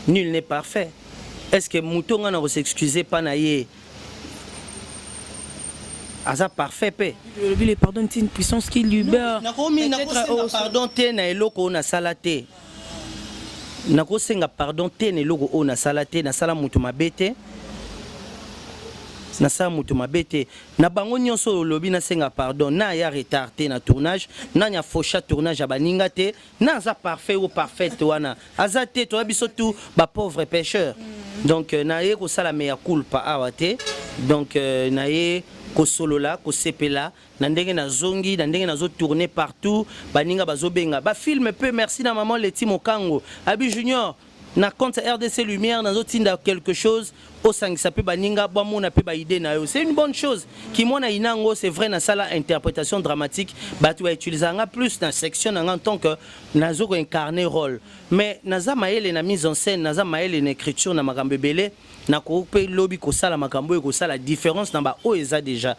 Nul n'est parfait. Est-ce que Moutonga n'a s'excuser pas naïe? Asa parfait pe. Le pardon c'est une puissance qui libère. Pardon te na eloko na salate. Nako senga pardon te na eloko o na salate na sala mutu mabete. Na sala mutu mabete. Na bango nyonso lobi na senga pardon na ya retardé na tournage, na nya faucha tournage abaninga te, na za parfait ou parfaite wana. Asa te to biso tout ba pauvre pécheur. Donc na ye ko sala meya culpa awate. Donc na ye ko solola ko sepela na ndenge na zongi na ndenge na zo tourner partout baninga bazobenga ba film peu merci na maman Leti Mokango Abi Junior na compte RDC Lumière na zo tinda quelque chose au sangisa pe baninga ba mona pe ba idée na yo c'est une bonne chose qui mona inango c'est vrai na sala interprétation dramatique ba tu utilisanga plus dans section en tant que nazo ko incarner rôle mais naza maele na mise en scène naza maele na écriture na makambo belé na ko pe lobby ko sala makambo ko sala différence na ba o eza déjà.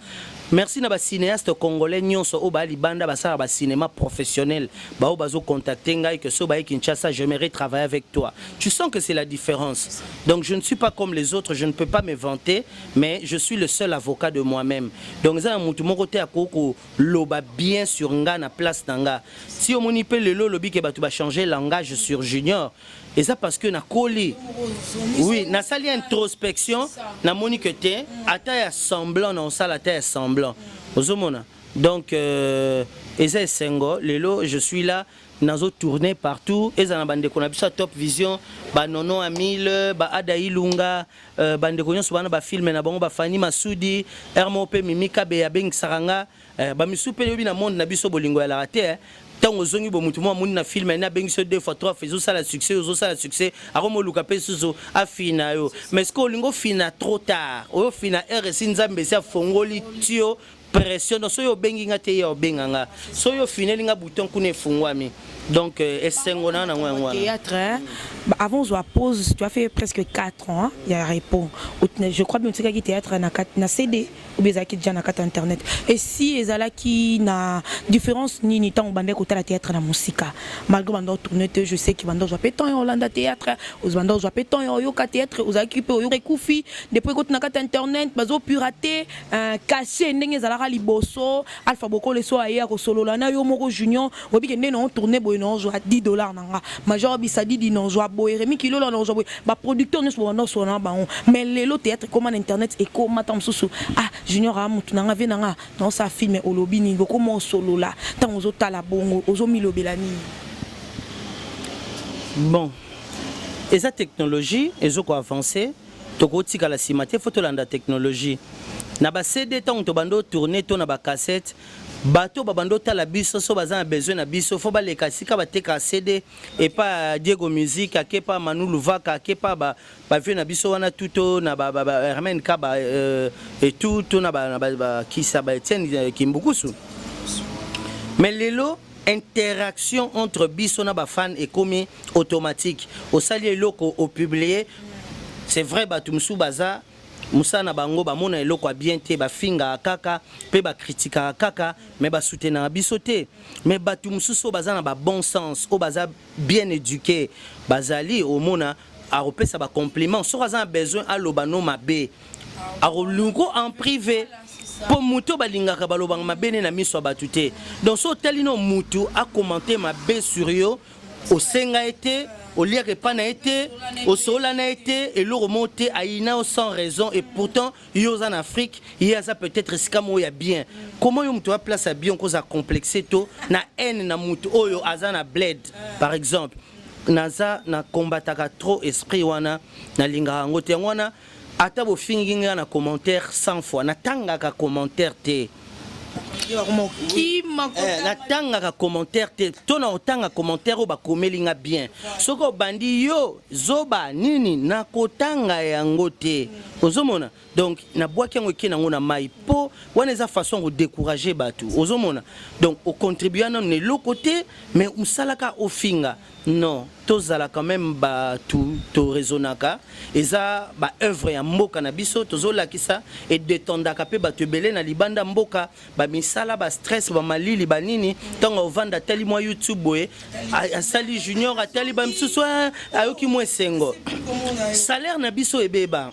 Merci na ba cinéaste congolais nyonso o ba libanda ba sala ba cinéma professionnel ba o bazo contacter ngai que so ba Kinshasa j'aimerais travailler avec toi. Tu sens que c'est la différence. Donc je ne suis pas comme les autres, je ne peux pas me vanter mais je suis le seul avocat de moi-même. Donc ça mutu mon côté akoko loba bien sur nga na place nanga. Si o moni pe le lobi ke ba tu ba changer langage sur Junior. Et ça parce que na collé. Oui, na sali introspection, na monique te, ata ya semblant na sala ta ya semblant. Ozomona. Donc et ça sengo, lelo je suis là nazo tourner partout et za bande ko na biso Top Vision, ba nono Amil, ba Adaï Lunga, bande ko nyonso bana ba film na bango ba Fani Masudi, Hermope Mimika be ya beng saranga, ba misupe lobi na monde na biso bolingo ya la raté. Tant aux ongis bon mutumo muni na film na bengi so 2 fois 3 fois ça la succès aux ça la succès aromo luka pe suzo afina yo mais ce que lingo fina trop tard o fina RC nzambe sia fongoli tio pression no so yo bengi ngate yo benganga so yo fineli nga bouton kune fungwami donc esengo na ngwa théâtre avant je pause tu as fait presque 4 ans hein? Il y a répond je crois bien que tu théâtre na CD ou bien qui déjà na carte internet et si ezala qui na différence ni tant bande côté la théâtre na musique malgré bande tourner je sais que bande je péton en Hollande théâtre aux bande je péton yo ka théâtre aux occupé yo rekufi depuis côté na carte internet bazo pirater caché ndenge ezala liboso alpha boko le so aya ko solo la na yo moko Junior obi ke ndeno tourner boy non jo $10 nanga major bisadi di non jo boy Rémi kilo la non jo boy ba producteur ne so na so na ba mais le théâtre comme internet et comme matam susu ah Junior a mutu nanga ve nanga dans sa film olobi ni boko mo solo la tant ozo tala bongo ozo milobelani bon et sa technologie ezo ko avancer toko tika la simate photo landa technologie na ba CD tant to bando tourner to na ba cassette bato babando tala biso so bazana besoin na biso fo ba leka sika ba teka CD et pas Diego Musique ake pa Manu Luvaka ake pa ba vieux na biso wana tuto na ba Hermen Kaba et tout na ba qui ça ba Etienne Kimbukusu mais lelo interaction entre biso na ba fan et comme automatique au sali loko au publier c'est vrai batumsu baza Moussa na bango ba mona eloko bien te ba finga kaka pe ba critika kaka mais ba soutenir biso te mais batu mususu baza na ba bon sens o baza bien éduqué bazali o mona a repesa ba compliment so baza besoin a lobano mabe a lungo en privé pour muto balingaka balobanga mabe na miso batu te donc so telino mutu a commenter mabe sur yo au senga été au lire pas na été au sola na été et le remonter à ina sans raison et pourtant yo en Afrique il y a ça peut-être skamo ya bien comment yo mtu a place à bien cause à complexer to na haine na mutu oyo azana bled par exemple naza na combataka trop esprit wana na linga ngote wana ata bo finginga na commentaire 100 fois na tangaka commentaire te na tanga commentaire te tona otanga commentaire o ba komelinga bien soko bandi yo zoba nini na kotanga yango te ozomona donc na boaki yango ke nango na mai po wana eza façon de décourager batu ozomona donc au contribuer na ne le côté mais umsalaka ofinga non tozala quand même ba to raisonnaka eza ba œuvre ya mboka na biso tozolakisa et détendaka pe bato ebele na libanda mboka ba misala ba stress ba malili ba nini ntango ovanda tali mwa YouTube boye asali junior atali ba misusu ayoki mwa esengo salaire na biso ebeba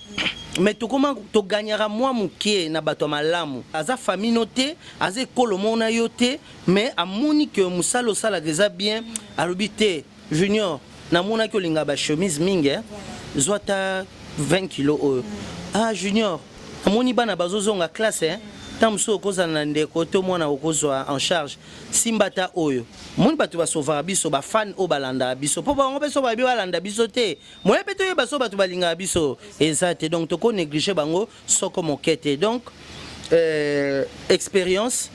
mais comment to gagnera moi mukie na bato malamu aza famille noté aza ekolo mona yote mais amoni que musalo sala eza bien alobité junior na mona ki olinga ba chemise mingi zwata 20 kilo oyo junior amoni bana bazozonga classe tamso okozana na ndeko to mwana okozwa en charge simbata oyo moni bato basova biso ba fan o balanda biso po bango beso ba balanda biso te moye beto ye baso bato balinga biso exact donc to ko négliger bango soko mokete donc expérience.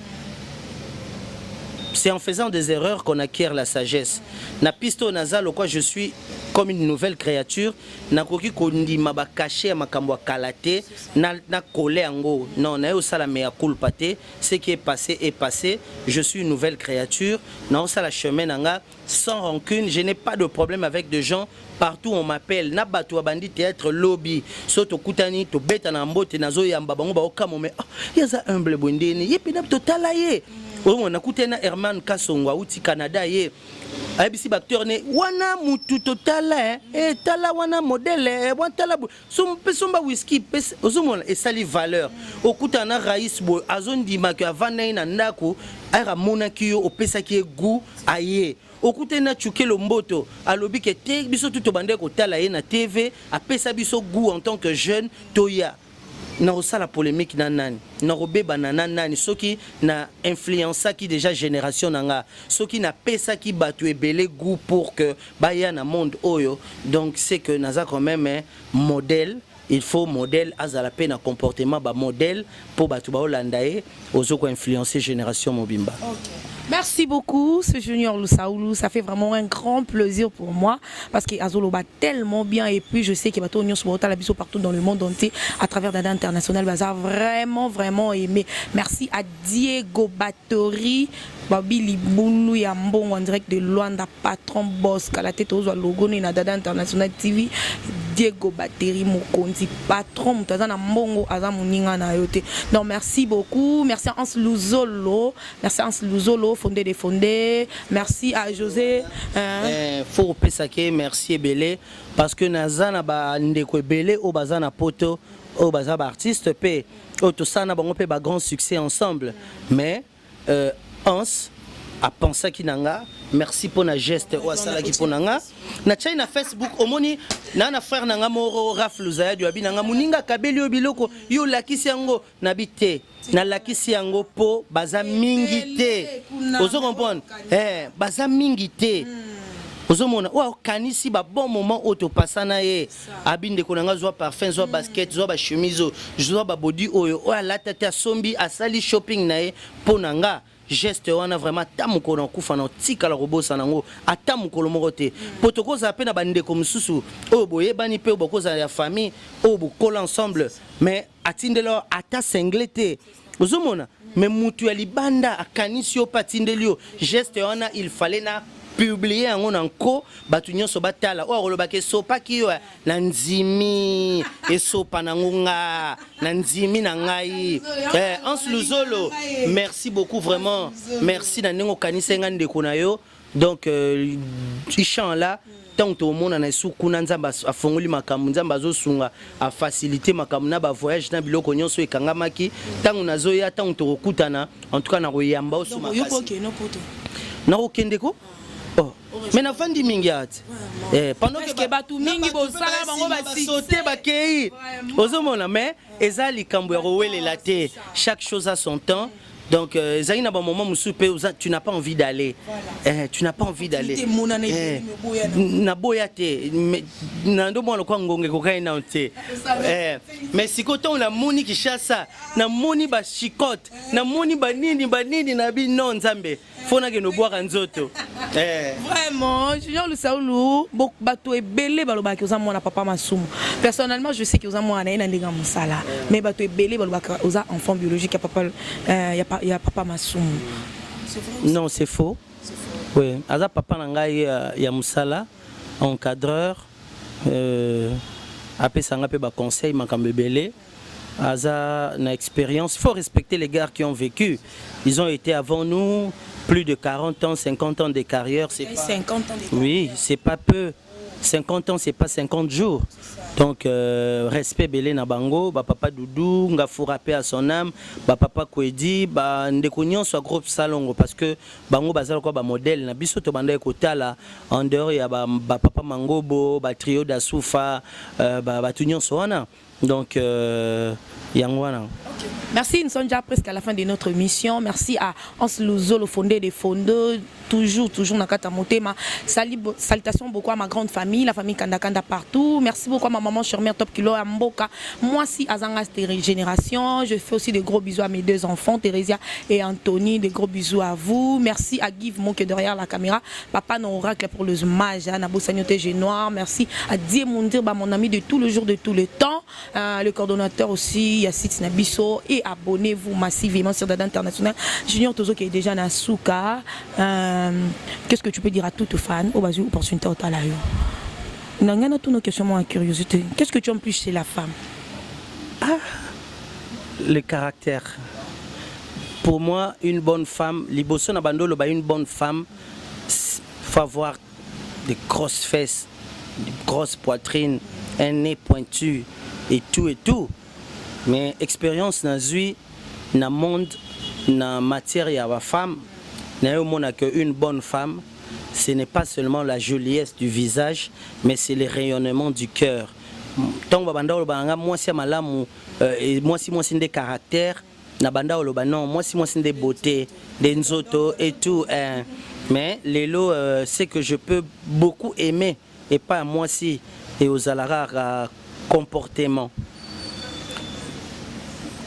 C'est en faisant des erreurs qu'on acquiert la sagesse. Na pisto nazal quoi je suis comme une nouvelle créature. Na koki kondi maba caché makambo kalaté na collé ango. Non, na osala mea culpa te. Ce qui est passé. Je suis une nouvelle créature. Na osala chemin nanga sans rancune. Je n'ai pas de problème avec des gens. Partout on m'appelle na bato bandi théâtre lobby. Soto kutani to beta na mbote nazo yamba bango ba okamo me. Yaza humble bondeni. Yepe na totala ye. On a écouté Herman Kasongwa outi Canada ye abisi acteur ne wana mutu total et tala wana modèle wana tala somba whisky pes ozomona et sali valeur okuta na raïs bo azondi maka avana na ndako ara monaki yo opesa ki goût aye okute na chukelo mboto alobi ke te biso tout bande ko tala ye na TV apesa biso goût en tant que jeune toya na la polémique na nani na robeba na nani soki na influença qui déjà génération nanga soki na pesa qui batu ebele goût pour que baya na monde oyo donc c'est que naza quand même un modèle. Il faut modèle azala pe na comportement ba modèle pour batu ba holandaye ozoko influencer génération mobimba. Okay. Merci beaucoup, ce Junior Lusaoulou. Ça fait vraiment un grand plaisir pour moi parce que Azolo bat tellement bien et puis je sais qu'il va tourner sur la biso partout dans le monde entier à travers Dada International. Baza vraiment aimé. Merci à Diego Battori, Babi Liboulou Yambon en direct de Luanda, patron boss, Kalaté Tozo logo na Dada International TV. Diego Bateri Mokonzi, patron Mutazana Mbongo Azamuninga na yote. Donc merci beaucoup. Merci à Hans Luzolo. Merci à Hans Luzolo. Fondé des fondés. Merci à José. Faut pesake merci Ebele parce que nazana ba ndeko Ebele au bazana poto au bazaba artiste pe au to sana bango pe ba grand succès ensemble. Mais Hans a pensé kinanga. Merci pour na geste ou asala ki ponanga. Na China Facebook omoni na frère nanga moro Rafluza du abinanga muninga kabeli obiloko yo lakisi yango na bité. Na lakisi yango po baza mingi te. Ozo comprendre? Baza mingi te. Ozo mona wa kanisi ba bon moment auto pasana ye. Abinde konanga zo parfum zo basket zo ba chemise zo ba body oyo o la tata sombi asali shopping na ye ponanga. Geste wana vraiment tamukolo kufa na tika la robosa nango atamukolo morote potoko za pe na bande comme susu o boye bani pe bokoza ya famille o bokola ensemble mais atindelo ata singlete ozomona mais mutu ya libanda akanisi yo patindelio geste wana il fallait na publier en onanko batunyo so batala o rolobake so paki yo na nzimi e so panangunga na nzimi na ngai Hans Luzolo merci beaucoup vraiment merci na nengo kanisa ngande kuna yo donc ishan là tant to mona na suku na nzamba afongoli makamu nzamba zosunga a faciliter makamu na ba voyage na biloko nyonso ekangamaki tangu nazoya tant to kutana en tout cas na royamba osuma na okendeko. Oh, mais na fandi mingi ati. Pendant que batu mingi bo sala bango ba sauter ba kei. Ozomona mais ezali kambo ya rowele la te. Chaque chose a son temps. Donc ezali na ba moment musupe tu n'as pas envie d'aller. Tu n'as pas envie d'aller. Na boya te. Na ndo mwana kwa ngonge ko kai na te. Mais sikoto na moni ki chassa, na moni ba chicote, na moni ba nini na bi non nzambe. Fona que nous boire un zoto. Vraiment, Junior Lusaoulou, bato ebele baloba ki oza mwana papa masumu. Personnellement, je sais que oza mwana na ndinga musala, mais bato ebele baloba ki oza enfant biologique ya papa masumu. Non, c'est faux. Oui, aza papa nangai ya musala, encadreur, après ça pe ba conseil makambebele. Aza na expérience, il faut respecter les gars qui ont vécu. Ils ont été avant nous plus de 40 ans, 50 ans de carrière, c'est pas 50 ans de carrière. Oui, c'est pas peu. 50 ans, c'est pas 50 jours. Donc, respect belé na bango, ba papa Doudou, nga faut rappeler à son âme, ba papa Kwedi, ba ndekonion soit groupe salongo parce que bango bazalo quoi ba modèle na biso to banda ekotala en dehors ya ba papa Mangobo, ba trio d'Asufa, ba tunion soana. Donc, Yangwana. Merci, nous sommes déjà presque à la fin de notre mission. Merci à Hans Louzo, le fondé des fondeurs, toujours Nakata Motema. Salutations beaucoup à ma grande famille, la famille Kanda Kanda partout. Merci beaucoup à ma maman Chormer Top Kilo à Mboka. Moi, si Azanga Génération, je fais aussi des gros bisous à mes deux enfants, Thérésia et Anthony. Des gros bisous à vous. Merci à Guy Mon qui est derrière la caméra. Papa Noracle pour le mage, Nabo Sagnoté Génoir. Merci à Dieu Moundir, mon ami de tout le jour, de tout le temps. Le coordonnateur aussi, Yassit Nabiso. Et abonnez-vous massivement sur Dada International. Junior Tozo qui est déjà dans Souka. Qu'est-ce que tu peux dire à toutes fans au bas de l'opportunité au talayo? Nous toutes nos questions, moi, curiosité. Qu'est-ce que tu aimes plus chez la femme? Le caractère. Pour moi, une bonne femme, Liboso Nabandolo, une bonne femme, faut avoir des grosses fesses, des grosses poitrines, un nez pointu et tout. Mais expérience dans le monde, dans la matière et à la femme, une bonne femme, ce n'est pas seulement la joliesse du visage, mais c'est le rayonnement du cœur. Moi, si des caractères, moi, si des beautés, des nzoto et tout. Mais Lélo, c'est que je peux beaucoup aimer, et pas moi si, et aux alara comportement.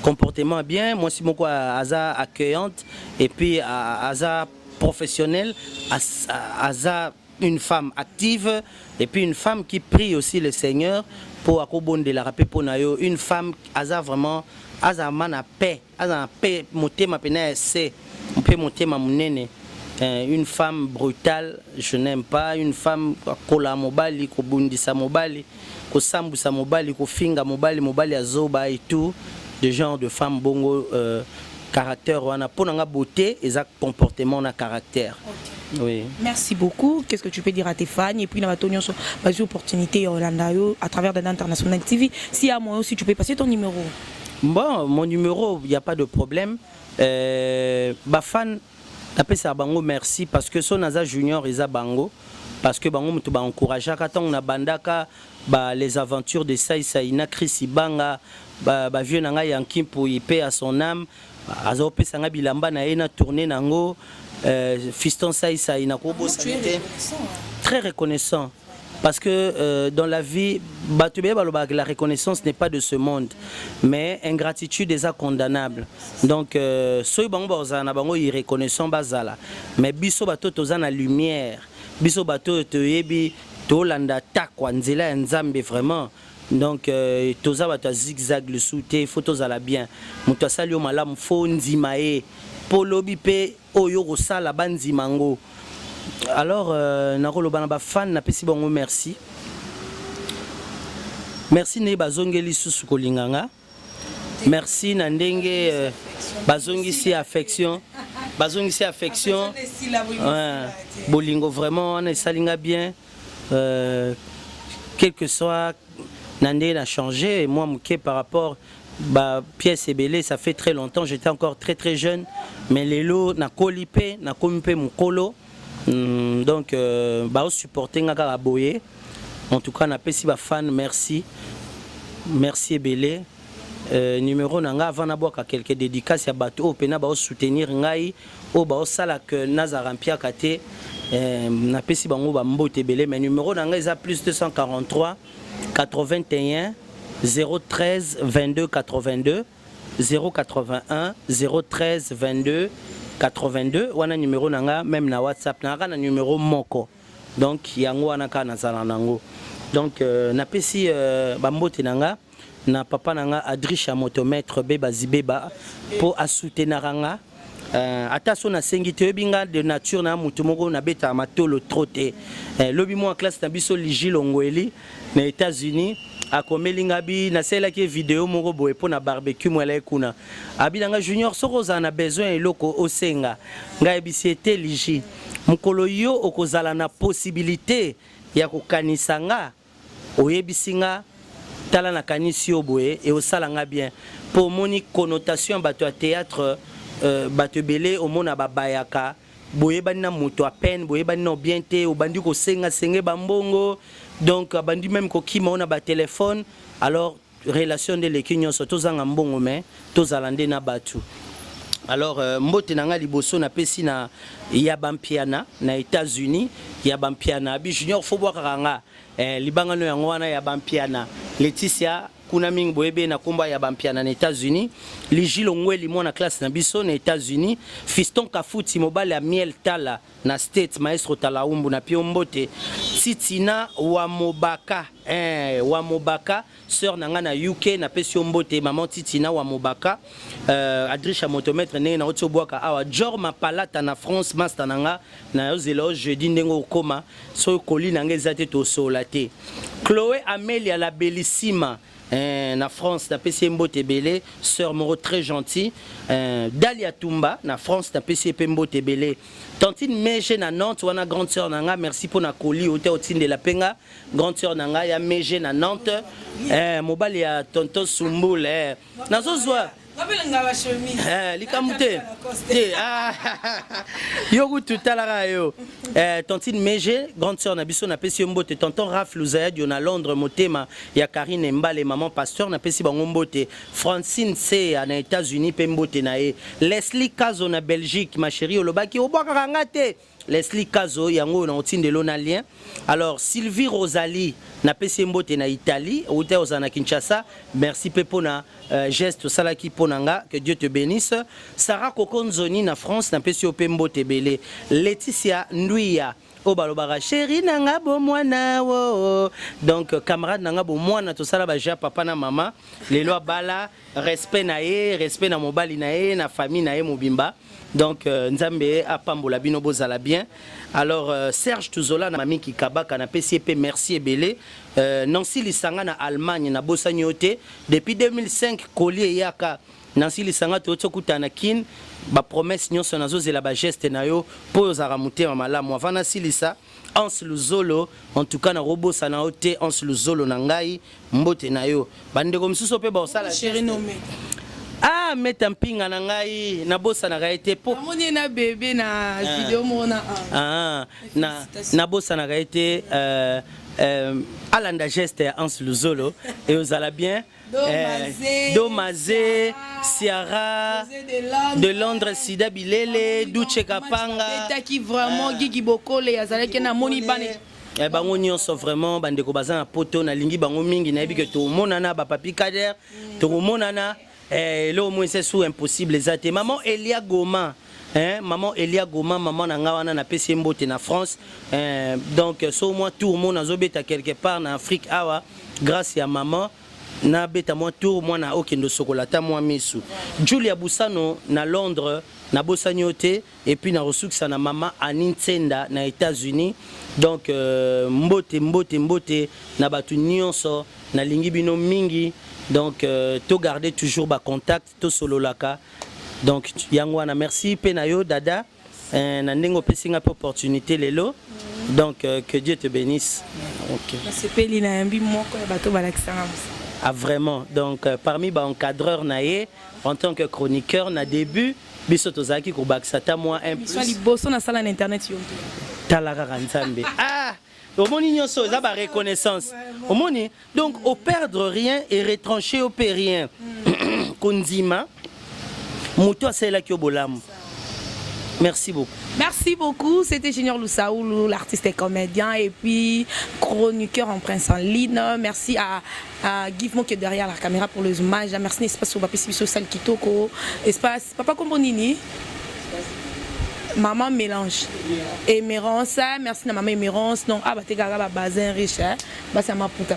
Comportement bien, moi si mon Aza accueillante et puis Aza professionnelle, Aza une femme active et puis une femme qui prie aussi le Seigneur pour accompagner de la rapé pour nayo, une femme Aza vraiment Aza mana paix, Aza paix monter ma peine c'est on peut monter ma munene. Une femme brutale, je n'aime pas une femme kola mobali, ko bundisa mobali, ko sambusa mobali, ko finga mobali azoba et tout. De genre de femmes bongo caractère on a pour beauté et comportement on a caractère. Okay. Oui. Merci beaucoup. Qu'est-ce que tu peux dire à tes fans et puis dans la tonne sur les opportunités à travers Dada International TV. Si à moi aussi tu peux passer ton numéro. Bon, mon numéro, il n'y a pas de problème. Ba fan appelle ça bango merci parce que son Naza Junior isa bango parce que bango mutu ba encourager quand on a bandaka les aventures de Saïsaïna Chris Ibanga ba vieux nanga yankim pour y paix à son âme azope sanga bilamba na ena tourner nango fiston Saïsaïna ko bosanité très reconnaissant parce que dans la vie la reconnaissance n'est pas de ce monde mais ingratitude est condamnable donc soy bango bazana bango irreconnaissant bazala mais biso bato tozana lumière biso bato to yebi to landa takwa nzela nzambe vraiment. Donc, toza bata zigzag le souté, photos à la bien. Muta salio malam fondi mae, polobi pe oyo rosala banzi mango. Alors, nakolo banaba fan na pesi bongo merci. Merci ne bazongeli susu kolinganga. Merci na ndenge bazongi si affection. Bazongi si affection. Bolingo vraiment on salinga bien. Quel que soit Nandé a changé et moi Mouké par rapport à pièce et belé ça fait très longtemps j'étais encore très jeune mais les lots na kolipé na komipé mukolo donc ba supporter ngaka aboyer en tout cas na pesi ba fan merci belé numéro nanga avant na boka quelques dédicaces ya bato pena ba soutenir ngai o ba sala que nazarampia kate na pesi bango ba mbote belé mais numéro nanga eza plus 243 81 013 22 82 081 013 22 82 wana numéro nanga même na WhatsApp nanga na numéro moko donc yango wana ka na zala nango donc na pesi bambote nanga na papa nanga Adricha motomètre beba zibeba pour soutenir nanga ata so na sengi te binga de nature na mutu moko na beta matolo troté lobi mo en classe na biso Ligi Longweli na États-Unis akomelinga bi na sela ki vidéo moko boye po na barbecue mwela kuna abinanga junior soko za na besoin eloko osenga ngai bisiete Ligi mukolo yo okozala na possibilité ya kokanisa nga oyebisinga tala na kanisi yo boye et osala nga bien pour moni connotation bato ya théâtre bato belé au mona babayaka boye bana moto à peine boye bana bien te obandi ko senga senge bambongo donc bandi même ko kima ona ba téléphone alors relation de l'équipe surtout zanga mbongo mais tozalande na batu alors mbote nanga liboso na pesi na ya bampiana na États-Unis ya bampiana bi junior fo boka kanga libangano yango wana ya bampiana Laetitia kuna mingi boyebe na komba ya bampiana na États-Unis Ligi Longweli mwana classe na biso na États-Unis Fiston Kafuti mobile ya Miel Tala na State maestro Talaumbu na pio mbote Titina wa Mobaka wa Mobaka sœur nanga na UK na pesi mbote maman Titina wa Mobaka Adrisha motomètre ne na otobwaka awa Jor Mapalata na France master nanga na yozelo jeudi ndengo koma so koli nanga ezate to solate Chloé Amélia la bellissima na France na PC Mbote Belé sœur moro très gentil Dalia Tumba na France na PC Mbote Belé Tantine Meje na Nantes wana grande sœur nanga merci pour na colis hôtel otine de la penga grande sœur nanga ya Meje na Nantes mobile ya tonton Sumbul nazozwa likamute yo tutala yo Tantine Meje grande sœur na biso na pesi mbote tonton Raf Luzaya dio na Londres motema ya Karine Mbale maman pasteur na pesi bango mbote Francine C na États-Unis pe mbote na e Leslie Kazo na Belgique ma chérie olobaki obaka ngate Leslie Kazo yango na otinde lona lien alors Sylvie Rosalie na pesi mbote na Italie hôtel ozana Kinshasa merci pepo na geste salaki ponanga que Dieu te bénisse Sarah Kokonzoni na France na pesi mbote belé Laetitia Nduya obalobara chérie nanga bo mwana wo donc camarade nanga bo mwana to sala ba ja papa na mama lelo bala respect na ye respect na mobali na ye na famille na ye mobimba donc nzambe apambola bino bozala bien alors Serge Tuzola na mami Kikabaka na PCP merci ebele Nancy Lisanga na Allemagne na bosanyote depuis 2005 collier yaka Nancy Lisanga to kutana kin ba promesse nyonso nazozela ba geste na yo po ozara mutema malamu avana silisa Ans Luzolo en tout cas na robo sana ote Ans Luzolo na ngai mbote na yo bandeko misuso pe ba osala chérie nommé meta mpinga na ngai na bosa na gaite po amoni na bébé na vidéo mona na bosa na gaite alanda geste ya Ans Luzolo et ozala bien Domazé Ciara de Londres Sida Bilele Duche Kapanga qui vraiment Gigi Bokole azalaki na moni bane bango nyonso vraiment bandeko baza na poto na lingi bango mingi na yebi ke to monana ba papi Kader to monana lo moins c'est sous impossible ezate maman Elia Goma maman Elia Goma maman na ngawana na pesi mbote na France donc so moi tout le monde azobeta quelque part na Afrique awa grâce à maman na beta moi tour moi na okendo sokolata moi misu Julia Busano na Londres na bosanyote et puis na resuksa na mama Anintenda na États-Unis donc mbote na batu nyonso na lingi bino mingi donc to garder toujours ba contact to sololaka donc yango na merci penayo dada na ndengo pesinga pe opportunité lelo donc que Dieu te bénisse. OK. C'est peli na yambi moko ya bato balakisanga. Ah vraiment donc parmi ba encadreur naé en tant que chroniqueur na début biso tozaki ko baksata moi un plus. Soit liboso na sala na internet yo. Talara nzambe. Omoni nyonso za ba reconnaissance. Omoni donc au perdre rien et retrancher au perdre rien. Konzima muto asela ki obolamu. Merci beaucoup. Merci beaucoup. C'était Junior Lusaoulou, l'artiste et comédien et puis chroniqueur en Prince en ligne. Merci à Guy Mo qui est derrière la caméra pour le zoomage. Merci Espace au Papi Sibiso Sal Kitoko. Espace Papa Kombonini. Maman Mélange. Émérance, merci à Maman Émérance. Non, bah, t'es gaga, bazin riche. Bah, ça m'a pouta,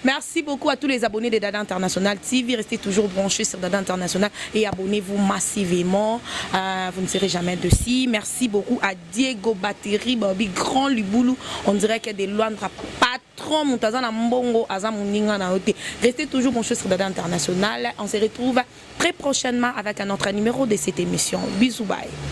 merci beaucoup à tous les abonnés de Dada International TV. Restez toujours branchés sur Dada International et abonnez-vous massivement. Vous ne serez jamais dessus. Merci beaucoup à Diego Battery, Bobby Grand Luboulou. On dirait qu'il y a des lois patron Moutazana Mbongo, Azamuninga Naote. Restez toujours branchés sur Dada International. On se retrouve très prochainement avec un autre numéro de cette émission. Bisous, bye.